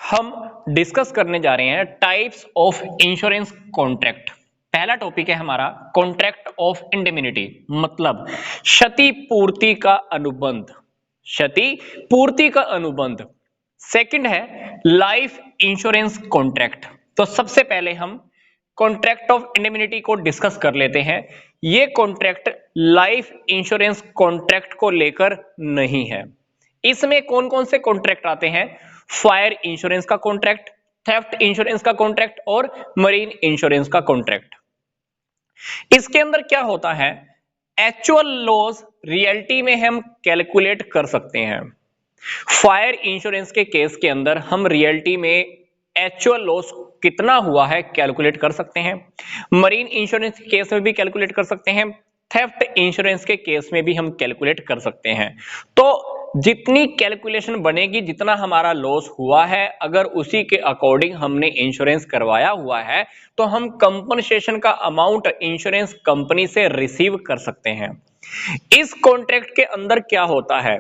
हम डिस्कस करने जा रहे हैं टाइप्स ऑफ इंश्योरेंस कॉन्ट्रैक्ट। पहला टॉपिक है हमारा कॉन्ट्रैक्ट ऑफ इंडेमनिटी, मतलब क्षति पूर्ति का अनुबंध। क्षति पूर्ति का अनुबंध। सेकंड है लाइफ इंश्योरेंस कॉन्ट्रैक्ट। तो सबसे पहले हम कॉन्ट्रैक्ट ऑफ इंडेमनिटी को डिस्कस कर लेते हैं। ये कॉन्ट्रैक्ट लाइफ इंश्योरेंस कॉन्ट्रैक्ट को लेकर नहीं है। इसमें कौन कौन से कॉन्ट्रैक्ट आते हैं? फायर इंश्योरेंस का कॉन्ट्रैक्ट, थेफ्ट इंश्योरेंस का कॉन्ट्रैक्ट और मरीन इंश्योरेंस का कॉन्ट्रैक्ट। इसके अंदर क्या होता है, एक्चुअल लॉस रियलिटी में हम कैलकुलेट कर सकते हैं। फायर इंश्योरेंस के केस के अंदर हम रियलिटी में एक्चुअल लॉस कितना हुआ है कैलकुलेट कर सकते हैं। मरीन इंश्योरेंस के केस में भी कैलकुलेट कर सकते हैं, थेफ्ट इंश्योरेंस के केस में भी हम कैलकुलेट कर सकते हैं। तो जितनी कैलकुलेशन बनेगी, जितना हमारा लॉस हुआ है, अगर उसी के अकॉर्डिंग हमने इंश्योरेंस करवाया हुआ है तो हम कंपनसेशन का अमाउंट इंश्योरेंस कंपनी से रिसीव कर सकते हैं। इस कॉन्ट्रैक्ट के अंदर क्या होता है,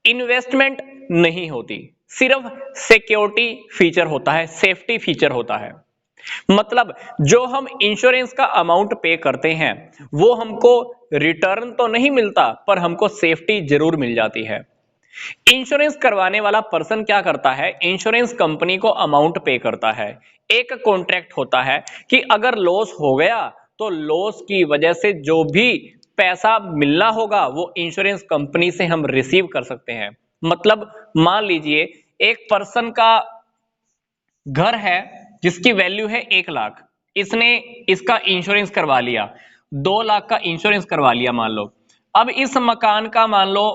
इन्वेस्टमेंट नहीं होती, सिर्फ सिक्योरिटी फीचर होता है, सेफ्टी फीचर होता है। मतलब जो हम इंश्योरेंस का अमाउंट पे करते हैं वो हमको रिटर्न तो नहीं मिलता, पर हमको सेफ्टी जरूर मिल जाती है। इंश्योरेंस करवाने वाला पर्सन क्या करता है, इंश्योरेंस कंपनी को अमाउंट पे करता है। एक कॉन्ट्रैक्ट होता है कि अगर लॉस हो गया तो लॉस की वजह से जो भी पैसा मिलना होगा वो इंश्योरेंस कंपनी से हम रिसीव कर सकते हैं। मतलब मान लीजिए एक पर्सन का घर है जिसकी वैल्यू है 1 लाख, इसने इसका इंश्योरेंस करवा लिया, 2 लाख का इंश्योरेंस करवा लिया मान लो। अब इस मकान का मान लो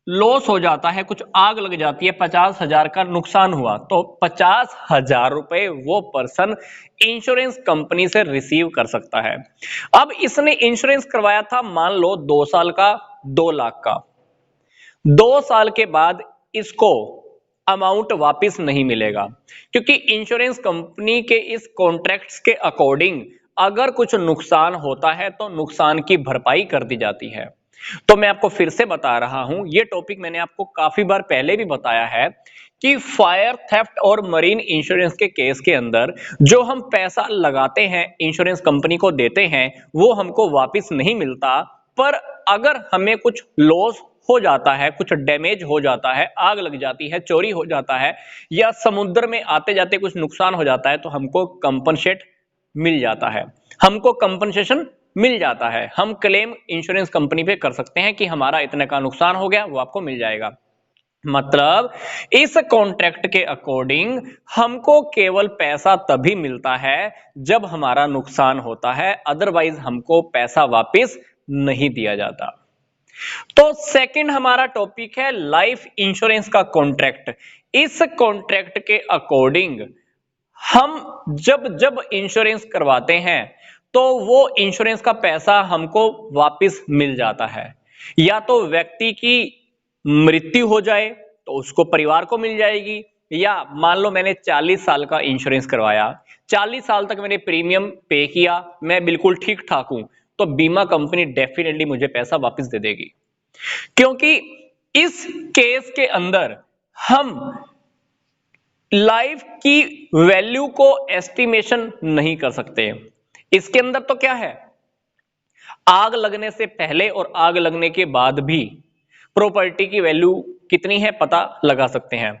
लॉस हो जाता है, कुछ आग लग जाती है, 50,000 का नुकसान हुआ, तो 50,000 रुपए वो पर्सन इंश्योरेंस कंपनी से रिसीव कर सकता है। अब इसने इंश्योरेंस करवाया था मान लो 2 साल का, 2 लाख का। 2 साल के बाद इसको अमाउंट वापस नहीं मिलेगा, क्योंकि इंश्योरेंस कंपनी के इस कॉन्ट्रैक्ट्स के अकॉर्डिंग अगर कुछ नुकसान होता है तो नुकसान की भरपाई कर दी जाती है। तो मैं आपको फिर से बता रहा हूं, ये टॉपिक मैंने आपको काफी बार पहले भी बताया है कि फायर, थेफ्ट और मरीन इंश्योरेंस के केस के अंदर जो हम पैसा लगाते हैं इंश्योरेंस कंपनी को देते हैं वो हमको वापस नहीं मिलता। पर अगर हमें कुछ लॉस हो जाता है, कुछ डैमेज हो जाता है, आग लग जाती है, चोरी हो जाता है या समुद्र में आते जाते कुछ नुकसान हो जाता है तो हमको कंपनसेट मिल जाता है, हमको कंपनसेशन मिल जाता है। हम क्लेम इंश्योरेंस कंपनी पे कर सकते हैं कि हमारा इतने का नुकसान हो गया, वो आपको मिल जाएगा। मतलब इस कॉन्ट्रैक्ट के अकॉर्डिंग हमको केवल पैसा तभी मिलता है जब हमारा नुकसान होता है, अदरवाइज हमको पैसा वापस नहीं दिया जाता। तो सेकंड हमारा टॉपिक है लाइफ इंश्योरेंस का कॉन्ट्रैक्ट। इस कॉन्ट्रैक्ट के अकॉर्डिंग हम जब जब इंश्योरेंस करवाते हैं तो वो इंश्योरेंस का पैसा हमको वापस मिल जाता है। या तो व्यक्ति की मृत्यु हो जाए तो उसको परिवार को मिल जाएगी, या मान लो मैंने 40 साल का इंश्योरेंस करवाया, 40 साल तक मैंने प्रीमियम पे किया, मैं बिल्कुल ठीक ठाक हूं, तो बीमा कंपनी डेफिनेटली मुझे पैसा वापस दे देगी। क्योंकि इस केस के अंदर हम लाइफ की वैल्यू को एस्टिमेशन नहीं कर सकते। इसके अंदर तो क्या है, आग लगने से पहले और आग लगने के बाद भी प्रॉपर्टी की वैल्यू कितनी है पता लगा सकते हैं।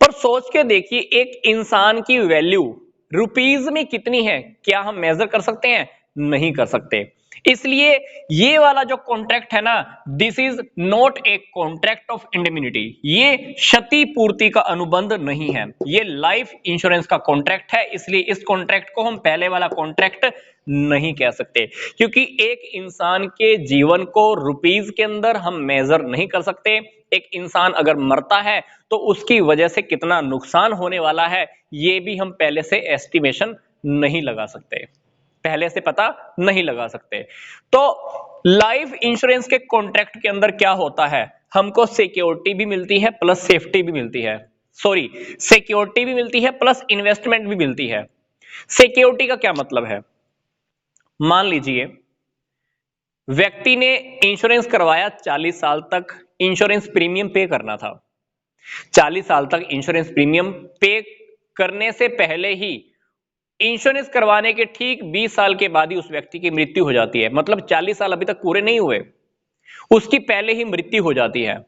पर सोच के देखिए एक इंसान की वैल्यू रुपीज में कितनी है, क्या हम मेजर कर सकते हैं? नहीं कर सकते। इसलिए ये वाला जो कॉन्ट्रैक्ट है ना, this is not a contract of indemnity, ये क्षति पूर्ति का अनुबंध नहीं है, ये लाइफ इंश्योरेंस का कॉन्ट्रैक्ट है। इसलिए इस कॉन्ट्रैक्ट को हम पहले वाला कॉन्ट्रैक्ट नहीं कह सकते, क्योंकि एक इंसान के जीवन को रुपीज के अंदर हम मेजर नहीं कर सकते। एक इंसान अगर मरता है तो उसकी वजह से कितना नुकसान होने वाला है ये भी हम पहले से एस्टिमेशन नहीं लगा सकते, पहले से पता नहीं लगा सकते। तो लाइफ इंश्योरेंस के कॉन्ट्रैक्ट के अंदर क्या होता है, हमको सिक्योरिटी भी मिलती है प्लस सेफ्टी भी मिलती है, सॉरी सिक्योरिटी भी मिलती है प्लस इन्वेस्टमेंट भी मिलती है। सिक्योरिटी का क्या मतलब है, मान लीजिए व्यक्ति ने इंश्योरेंस करवाया, 40 साल तक इंश्योरेंस प्रीमियम पे करना था, 40 साल तक इंश्योरेंस प्रीमियम पे करने से पहले ही इंश्योरेंस करवाने के ठीक 20 साल के बाद ही उस व्यक्ति की मृत्यु हो जाती है, मतलब 40 साल अभी तक पूरे नहीं हुए, उसकी पहले ही मृत्यु हो जाती है,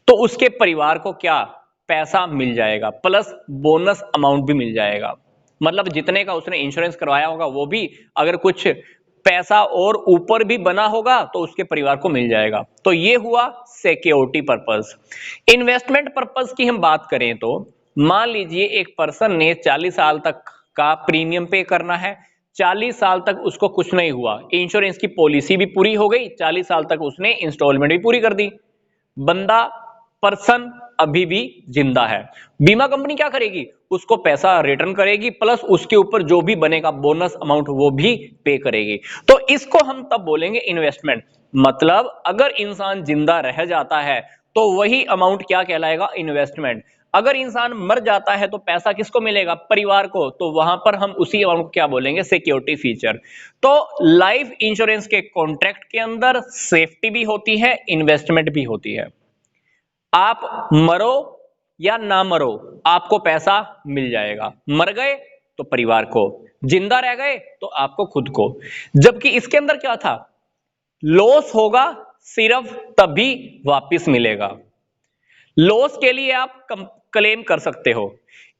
तो उसके परिवार को क्या पैसा मिल जाएगा, प्लस बोनस अमाउंट भी मिल जाएगा। मतलब जितने का उसने इंश्योरेंस करवाया होगा वो भी, अगर कुछ पैसा और ऊपर भी बना होगा तो उसके परिवार को मिल जाएगा। तो ये हुआ सिक्योरिटी पर्पस। इन्वेस्टमेंट पर्पस की हम बात करें तो मान लीजिए एक पर्सन ने 40 साल तक का प्रीमियम पे करना है, 40 साल तक उसको कुछ नहीं हुआ, इंश्योरेंस की पॉलिसी भी पूरी हो गई, 40 साल तक उसने इंस्टॉलमेंट भी पूरी कर दी, बंदा पर्सन अभी भी जिंदा है, बीमा कंपनी क्या करेगी, उसको पैसा रिटर्न करेगी, प्लस उसके ऊपर जो भी बनेगा बोनस अमाउंट वो भी पे करेगी। तो इसको हम तब बोलेंगे इन्वेस्टमेंट। मतलब अगर इंसान जिंदा रह जाता है तो वही अमाउंट क्या कहलाएगा, इन्वेस्टमेंट। अगर इंसान मर जाता है तो पैसा किसको मिलेगा, परिवार को, तो वहां पर हम उसी अमाउंट को क्या बोलेंगे, सिक्योरिटी फीचर। तो लाइफ इंश्योरेंस के कॉन्ट्रैक्ट के अंदर सेफ्टी भी होती है, इन्वेस्टमेंट भी होती है। आप मरो या ना मरो आपको पैसा मिल जाएगा, मर गए तो परिवार को, जिंदा रह गए तो आपको खुद को। जबकि इसके अंदर क्या था, लॉस होगा सिर्फ तभी वापस मिलेगा, लॉस के लिए आप क्लेम कर सकते हो।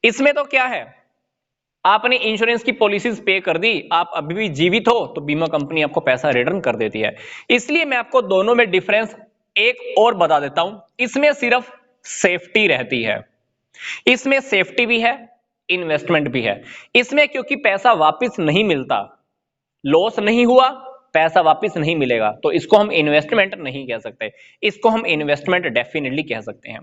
इसमें तो क्या है, आपने इंश्योरेंस की पॉलिसीज पे कर दी, आप अभी भी जीवित हो तो बीमा कंपनी आपको पैसा रिटर्न कर देती है। इसलिए मैं आपको दोनों में डिफरेंस एक और बता देता हूं, इसमें सिर्फ सेफ्टी रहती है, इसमें सेफ्टी भी है, इन्वेस्टमेंट भी है। इसमें क्योंकि पैसा वापस नहीं मिलता, लॉस नहीं हुआ, पैसा वापस नहीं मिलेगा, तो इसको हम इन्वेस्टमेंट नहीं कह सकते, इसको हम इन्वेस्टमेंट डेफिनेटली कह सकते हैं।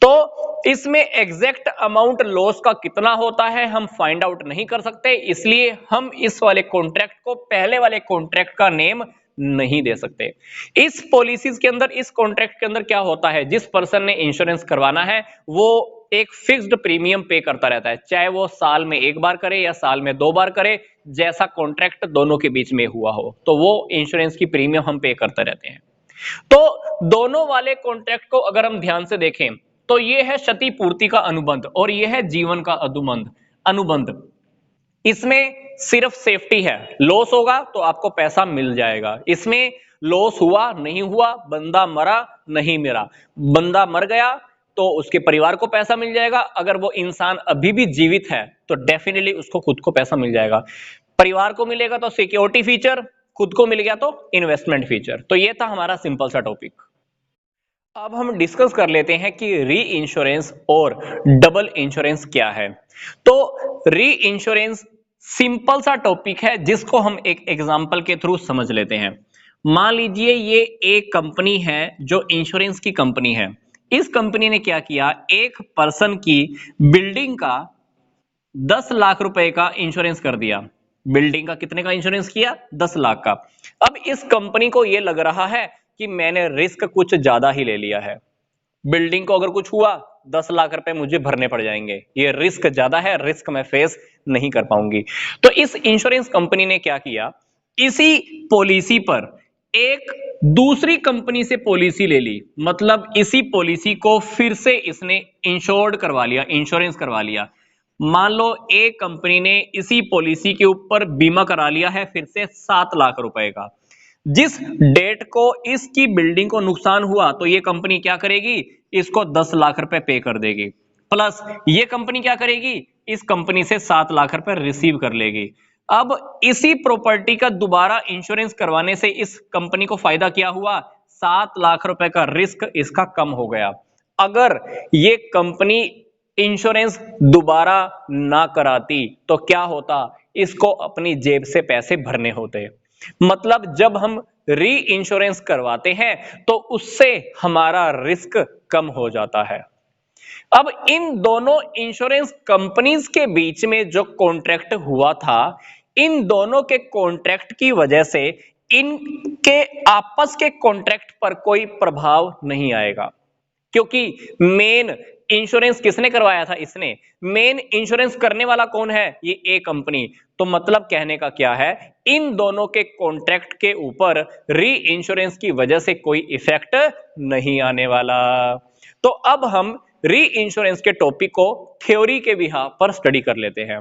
तो इसमें एग्जैक्ट अमाउंट लॉस का कितना होता है हम फाइंड आउट नहीं कर सकते, इसलिए हम इस वाले कॉन्ट्रैक्ट को पहले वाले कॉन्ट्रैक्ट का नेम नहीं दे सकते। इस पॉलिसीज के अंदर, इस कॉन्ट्रैक्ट के अंदर क्या होता है, जिस पर्सन ने इंश्योरेंस करवाना है वो एक फिक्स्ड प्रीमियम पे करता रहता है, चाहे वो साल में एक बार करे या साल में 2 बार करे, जैसा कॉन्ट्रैक्ट दोनों के बीच में हुआ हो, तो वो इंश्योरेंस की प्रीमियम हम पे करते रहते हैं। तो दोनों वाले कॉन्ट्रैक्ट को अगर हम ध्यान से देखें तो ये है क्षतिपूर्ति का अनुबंध और ये है जीवन का अनुबंध। इसमें सिर्फ सेफ्टी है, लॉस होगा तो आपको पैसा मिल जाएगा, इसमें लॉस हुआ नहीं हुआ, बंदा मरा नहीं मरा, बंदा मर गया तो उसके परिवार को पैसा मिल जाएगा, अगर वो इंसान अभी भी जीवित है तो डेफिनेटली उसको खुद को पैसा मिल जाएगा, परिवार को मिलेगा तो सिक्योरिटी फीचर, खुद को मिल गया तो इन्वेस्टमेंट फीचर। तो ये था हमारा सिंपल सा टॉपिक। अब हम डिस्कस कर लेते हैं कि री इंश्योरेंस और डबल इंश्योरेंस क्या है। तो री इंश्योरेंस सिंपल सा टॉपिक है जिसको हम एक एग्जांपल के थ्रू समझ लेते हैं। मान लीजिए ये एक कंपनी है जो इंश्योरेंस की कंपनी है, इस कंपनी ने क्या किया, एक पर्सन की बिल्डिंग का 10 लाख रुपए का इंश्योरेंस कर दिया। बिल्डिंग का कितने का इंश्योरेंस किया, 10 लाख का। अब इस कंपनी को यह लग रहा है कि मैंने रिस्क कुछ ज्यादा ही ले लिया है, बिल्डिंग को अगर कुछ हुआ 10 लाख रुपए मुझे भरने पड़ जाएंगे, ये रिस्क ज्यादा है, रिस्क मैं फेस नहीं कर पाऊंगी। तो इस इंश्योरेंस कंपनी ने क्या किया, इसी पॉलिसी पर एक दूसरी कंपनी से पॉलिसी ले ली, मतलब इसी पॉलिसी को फिर से इसने इंश्योर्ड करवा लिया, इंश्योरेंस करवा लिया। मान लो एक कंपनी ने इसी पॉलिसी के ऊपर बीमा करा लिया है फिर से 7 लाख रुपए का, जिस डेट को इसकी बिल्डिंग को नुकसान हुआ तो ये कंपनी क्या करेगी, इसको 10 लाख रुपए पे कर देगी, प्लस ये कंपनी क्या करेगी, इस कंपनी से 7 लाख रुपए रिसीव कर लेगी। अब इसी प्रॉपर्टी का दोबारा इंश्योरेंस करवाने से इस कंपनी को फायदा क्या हुआ, 7 लाख रुपए का रिस्क इसका कम हो गया। अगर ये कंपनी इंश्योरेंस दोबारा ना कराती तो क्या होता, इसको अपनी जेब से पैसे भरने होते। मतलब जब हम री इंश्योरेंस करवाते हैं तो उससे हमारा रिस्क कम हो जाता है। अब इन दोनों इंश्योरेंस कंपनीज के बीच में जो कॉन्ट्रैक्ट हुआ था, इन दोनों के कॉन्ट्रैक्ट की वजह से इनके आपस के कॉन्ट्रैक्ट पर कोई प्रभाव नहीं आएगा, क्योंकि मेन इंश्योरेंस किसने करवाया था, इसने। मेन इंश्योरेंस करने वाला कौन है, ये ए कंपनी। तो मतलब कहने का क्या है, इन दोनों के कॉन्ट्रैक्ट के ऊपर री इंश्योरेंस की वजह से कोई इफेक्ट नहीं आने वाला। तो अब हम री इंश्योरेंस के टॉपिक को थ्योरी के बिहाफ पर स्टडी कर लेते हैं।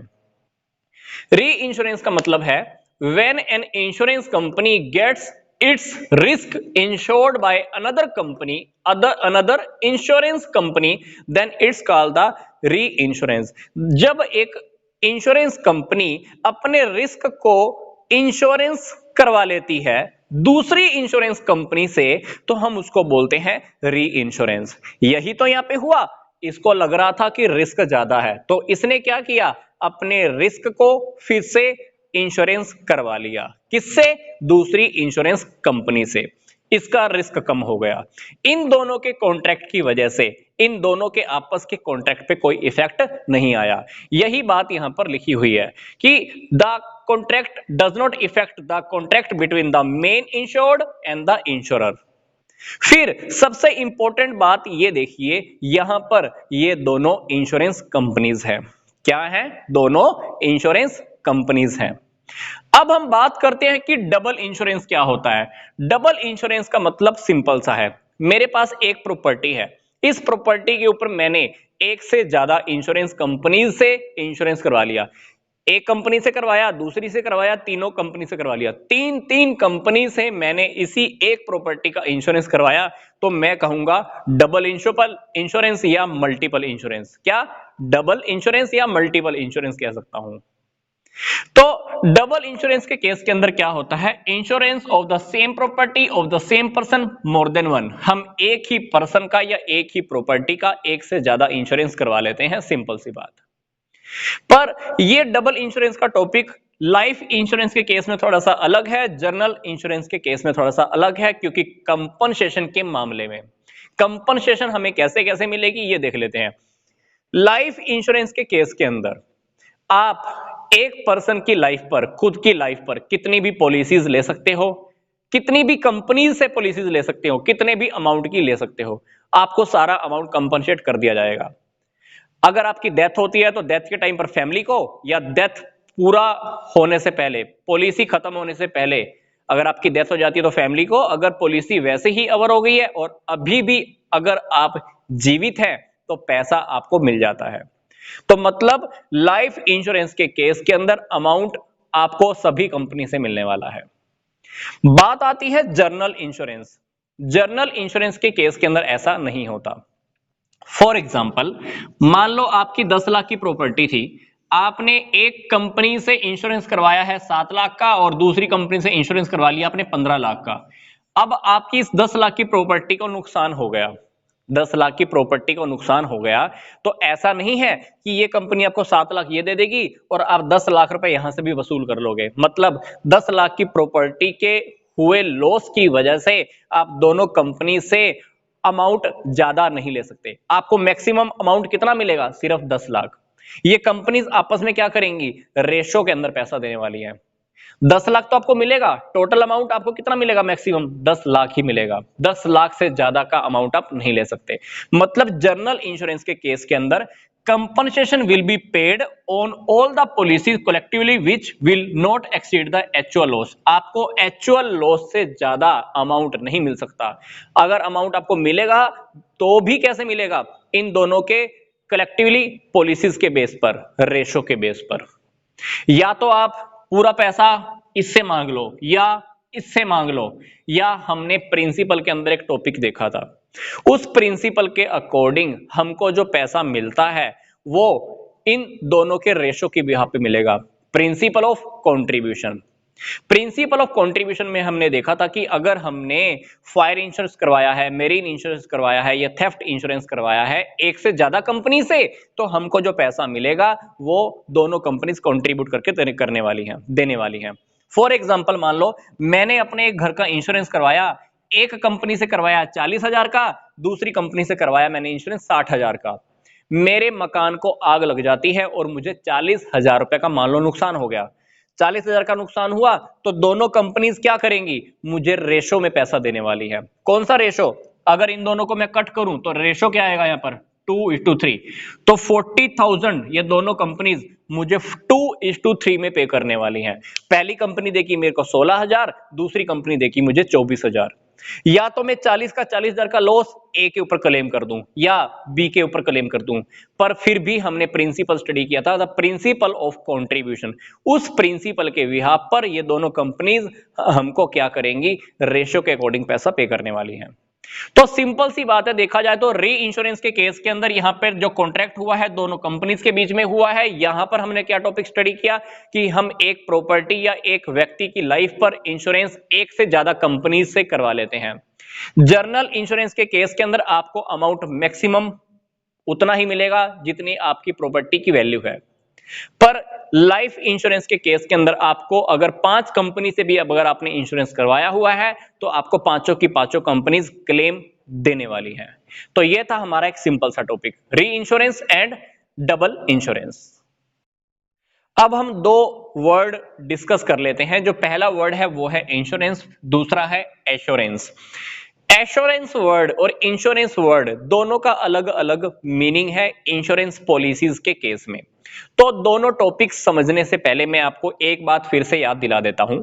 री इंश्योरेंस का मतलब है when an insurance company gets its risk insured by another insurance company then it's called the reinsurance. जब एक इंश्योरेंस कंपनी अपने रिस्क को इंश्योरेंस करवा लेती है दूसरी इंश्योरेंस कंपनी से तो हम उसको बोलते हैं री इंश्योरेंस। यही तो यहां पे हुआ, इसको लग रहा था कि रिस्क ज्यादा है तो इसने क्या किया, अपने रिस्क को फिर से इंश्योरेंस करवा लिया। किससे? दूसरी इंश्योरेंस कंपनी से। इसका रिस्क कम हो गया। इन दोनों के कॉन्ट्रैक्ट की वजह से, इन दोनों के आपस के कॉन्ट्रैक्ट पे कोई इफेक्ट नहीं आया। यही बात यहां पर लिखी हुई है कि the contract does not effect the contract between the main insured and the insurer. फिर सबसे इंपॉर्टेंट बात ये देखिए, यहां पर ये दोनों इंश्योरेंस कंपनीज हैं। क्या है? दोनों इंश्योरेंस कंपनीज हैं। अब हम बात करते हैं कि डबल इंश्योरेंस क्या होता है। डबल इंश्योरेंस का मतलब सिंपल सा है, मेरे पास एक प्रॉपर्टी है, इस प्रॉपर्टी के ऊपर मैंने एक से ज्यादा इंश्योरेंस कंपनीज से इंश्योरेंस करवा लिया। एक कंपनी से करवाया, दूसरी से करवाया, तीनों कंपनी से करवा लिया। तीन कंपनी से मैंने इसी एक प्रॉपर्टी का इंश्योरेंस करवाया तो मैं कहूंगा डबल इंश्योरेंस या मल्टीपल इंश्योरेंस। क्या? डबल इंश्योरेंस या मल्टीपल इंश्योरेंस कह सकता हूं। तो डबल इंश्योरेंस के केस के अंदर क्या होता है, insurance of the same property of the same person more than one. हम एक ही पर्सन का या एक ही प्रॉपर्टी का एक से ज्यादा इंश्योरेंस करवा लेते हैं, सिंपल सी बात। पर ये डबल इंश्योरेंस का टॉपिक लाइफ इंश्योरेंस के केस में थोड़ा सा अलग है, जनरल इंश्योरेंस के केस में थोड़ा सा अलग है, क्योंकि कंपनसेशन के मामले में कंपनसेशन हमें कैसे कैसे मिलेगी ये देख लेते हैं। लाइफ इंश्योरेंस के केस के अंदर आप एक पर्सन की लाइफ पर, खुद की लाइफ पर कितनी भी पॉलिसीज ले सकते हो, कितनी भी कंपनीज से पॉलिसीज ले सकते हो, कितने भी अमाउंट की ले सकते हो, आपको सारा अमाउंट कंपनसेट कर दिया जाएगा। अगर आपकी डेथ होती है तो डेथ के टाइम पर फैमिली को, या डेथ पूरा होने से पहले, पॉलिसी खत्म होने से पहले अगर आपकी डेथ हो जाती है तो फैमिली को, अगर पॉलिसी वैसे ही अवर हो गई है और अभी भी अगर आप जीवित हैं तो पैसा आपको मिल जाता है। तो मतलब लाइफ इंश्योरेंस के केस के अंदर अमाउंट आपको सभी कंपनी से मिलने वाला है। बात आती है जर्नल इंश्योरेंस। जर्नल इंश्योरेंस के केस के अंदर ऐसा नहीं होता। फॉर एग्जाम्पल, मान लो आपकी 10 लाख की प्रॉपर्टी थी, आपने एक कंपनी से इंश्योरेंस करवाया है 7 लाख का और दूसरी कंपनी से इंश्योरेंस करवा लिया आपने 15 लाख का। अब आपकी इस 10 लाख की प्रॉपर्टी को नुकसान हो गया, 10 लाख की प्रॉपर्टी को नुकसान हो गया, तो ऐसा नहीं है कि ये कंपनी आपको 7 लाख ये दे देगी और आप 10 लाख रुपए यहां से भी वसूल कर लोगे। मतलब 10 लाख की प्रॉपर्टी के हुए लॉस की वजह से आप दोनों कंपनी से अमाउंट ज्यादा नहीं ले सकते। आपको मैक्सिमम अमाउंट कितना मिलेगा? सिर्फ 10 लाख। ये कंपनीज आपस में क्या करेंगी? रेशो के अंदर पैसा देने वाली है। 10 लाख तो आपको मिलेगा, टोटल अमाउंट आपको कितना मिलेगा? मैक्सिमम 10 लाख ही मिलेगा। 10 लाख से ज्यादा का अमाउंट आप नहीं ले सकते। मतलब जनरल इंश्योरेंस के केस के अंदर compensation will be paid on all the policies collectively which will not exceed the actual loss. आपको एक्चुअल लॉस से ज्यादा अमाउंट नहीं मिल सकता। अगर अमाउंट आपको मिलेगा तो भी कैसे मिलेगा? इन दोनों के कलेक्टिवली पॉलिसीज के बेस पर, रेशो के बेस पर। या तो आप पूरा पैसा इससे मांग लो या इससे मांग लो, या हमने प्रिंसिपल के अंदर एक टॉपिक देखा था, उस प्रिंसिपल के अकॉर्डिंग हमको जो पैसा मिलता है वो इन दोनों के रेशो की बिहाफ पे मिलेगा। Principle of contribution. Principle of contribution में हमने देखा था कि अगर हमने फायर इंश्योरेंस करवाया है, मेरीन इंश्योरेंस करवाया है या थेफ्ट इंश्योरेंस करवाया है एक से ज्यादा कंपनी से, तो हमको जो पैसा मिलेगा वो दोनों कंपनीज कंट्रीब्यूट करके करने वाली हैं, देने वाली हैं। फॉर एग्जांपल, मान लो मैंने अपने एक घर का इंश्योरेंस करवाया, एक कंपनी से करवाया 40,000 का, दूसरी कंपनी से करवाया मैंने इंश्योरेंस 60,000 का। मेरे मकान को आग लग जाती है और मुझे 40,000 रुपए का मान लो नुकसान हो गया। 40,000 का नुकसान हुआ तो दोनों कंपनीज क्या करेंगी? मुझे रेशो में पैसा देने वाली है। कौन सा रेशो? अगर इन दोनों को मैं कट करूं तो रेशो क्या आएगा यहां पर? 2:3। तो 40,000 ये दोनों कंपनीज मुझे 2:3 में पे करने वाली हैं। पहली कंपनी देखी मेरे को 16,000, दूसरी कंपनी देखी मुझे 24,000। या तो मैं 40 का 40,000 का लॉस ए के ऊपर क्लेम कर दूं या बी के ऊपर क्लेम कर दूं, पर फिर भी हमने प्रिंसिपल स्टडी किया था, द प्रिंसिपल ऑफ कंट्रीब्यूशन। उस प्रिंसिपल के बिहाफ पर ये दोनों कंपनीज हमको क्या करेंगी, रेशियो के अकॉर्डिंग पैसा पे करने वाली हैं। तो सिंपल सी बात है, देखा जाए तो री इंश्योरेंस के केस के अंदर यहां पर जो कॉन्ट्रैक्ट हुआ है दोनों कंपनीज के बीच में हुआ है। यहां पर हमने क्या टॉपिक स्टडी किया कि हम एक प्रॉपर्टी या एक व्यक्ति की लाइफ पर इंश्योरेंस एक से ज्यादा कंपनीज से करवा लेते हैं। जर्नल इंश्योरेंस के केस के अंदर आपको अमाउंट मैक्सिमम उतना ही मिलेगा जितनी आपकी प्रॉपर्टी की वैल्यू है, पर लाइफ इंश्योरेंस के केस के अंदर आपको अगर 5 कंपनी से भी अगर आपने इंश्योरेंस करवाया हुआ है तो आपको पांचों की पांचों कंपनीज क्लेम देने वाली है। तो यह था हमारा एक सिंपल सा टॉपिक, री इंश्योरेंस एंड डबल इंश्योरेंस। अब हम दो वर्ड डिस्कस कर लेते हैं। जो पहला वर्ड है वो है इंश्योरेंस, दूसरा है एश्योरेंस। एश्योरेंस वर्ड और इंश्योरेंस वर्ड दोनों का अलग अलग मीनिंग है इंश्योरेंस पॉलिसीज के केस में। तो दोनों टॉपिक्स समझने से पहले मैं आपको एक बात फिर से याद दिला देता हूं।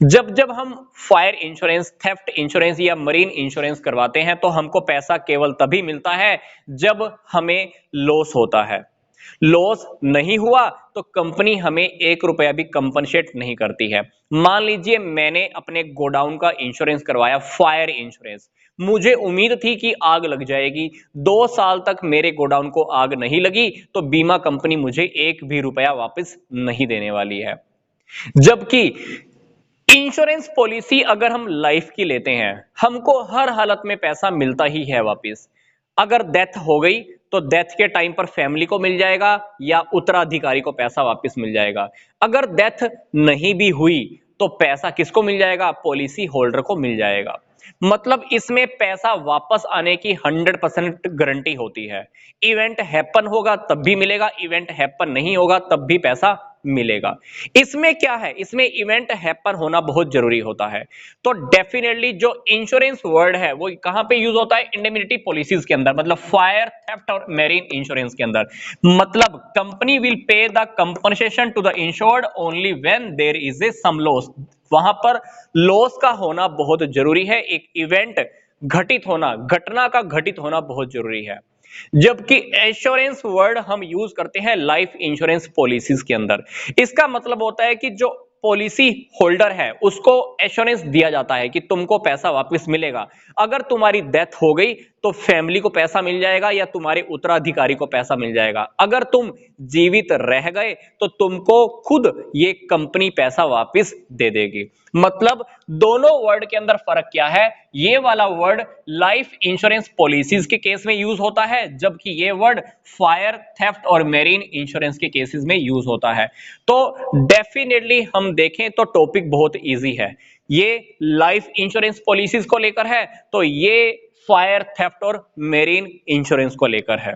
जब जब हम फायर इंश्योरेंस, थेफ्ट इंश्योरेंस या मरीन इंश्योरेंस करवाते हैं तो हमको पैसा केवल तभी मिलता है जब हमें लॉस होता है। लॉस नहीं हुआ तो कंपनी हमें 1 रुपया भी कंपनसेट नहीं करती है। मान लीजिए मैंने अपने गोडाउन का इंश्योरेंस करवाया, फायर इंश्योरेंस, मुझे उम्मीद थी कि आग लग जाएगी, 2 साल तक मेरे गोडाउन को आग नहीं लगी तो बीमा कंपनी मुझे 1 भी रुपया वापस नहीं देने वाली है। जबकि इंश्योरेंस पॉलिसी अगर हम लाइफ की लेते हैं हमको हर हालत में पैसा मिलता ही है वापस। अगर डेथ हो गई तो डेथ के टाइम पर फैमिली को मिल जाएगा या उत्तराधिकारी को पैसा वापस मिल जाएगा। अगर डेथ नहीं भी हुई तो पैसा किसको मिल जाएगा, पॉलिसी होल्डर को मिल जाएगा। मतलब इसमें पैसा वापस आने की 100% गारंटी होती है। इवेंट हैपन होगा तब भी मिलेगा, इवेंट हैपन नहीं होगा तब भी पैसा मिलेगा। इसमें क्या है, इसमें इवेंट हैपन होना बहुत जरूरी होता है। तो डेफिनेटली जो इंश्योरेंस वर्ड है वो कहां पे यूज होता है, इंडेमनिटी पॉलिसीज के अंदर, मतलब फायर, थेफ्ट और मैरीन इंश्योरेंस के अंदर। मतलब company will pay the compensation to the insured only when there is a some loss. वहां पर लॉस का होना बहुत जरूरी है, एक इवेंट घटित होना, घटना का घटित होना बहुत जरूरी है। जबकि एश्योरेंस वर्ड हम यूज करते हैं लाइफ इंश्योरेंस पॉलिसीज के अंदर। इसका मतलब होता है कि जो पॉलिसी होल्डर है उसको एश्योरेंस दिया जाता है कि तुमको पैसा वापस मिलेगा। अगर तुम्हारी डेथ हो गई तो फैमिली को पैसा मिल जाएगा या तुम्हारे उत्तराधिकारी को पैसा मिल जाएगा। अगर तुम जीवित रह गए तो तुमको खुद ये कंपनी पैसा वापस दे देगी। मतलब दोनों वर्ड के अंदर फर्क क्या है, ये वाला वर्ड लाइफ इंश्योरेंस पॉलिसीज के केस में यूज होता है जबकि ये वर्ड फायर, थेफ्ट और मैरीन इंश्योरेंस के केसेस में यूज होता है। तो डेफिनेटली हम देखें तो टॉपिक बहुत इजी है। ये लाइफ इंश्योरेंस पॉलिसीज को लेकर है तो ये फायर, थेफ्ट और मैरीन इंश्योरेंस को लेकर है।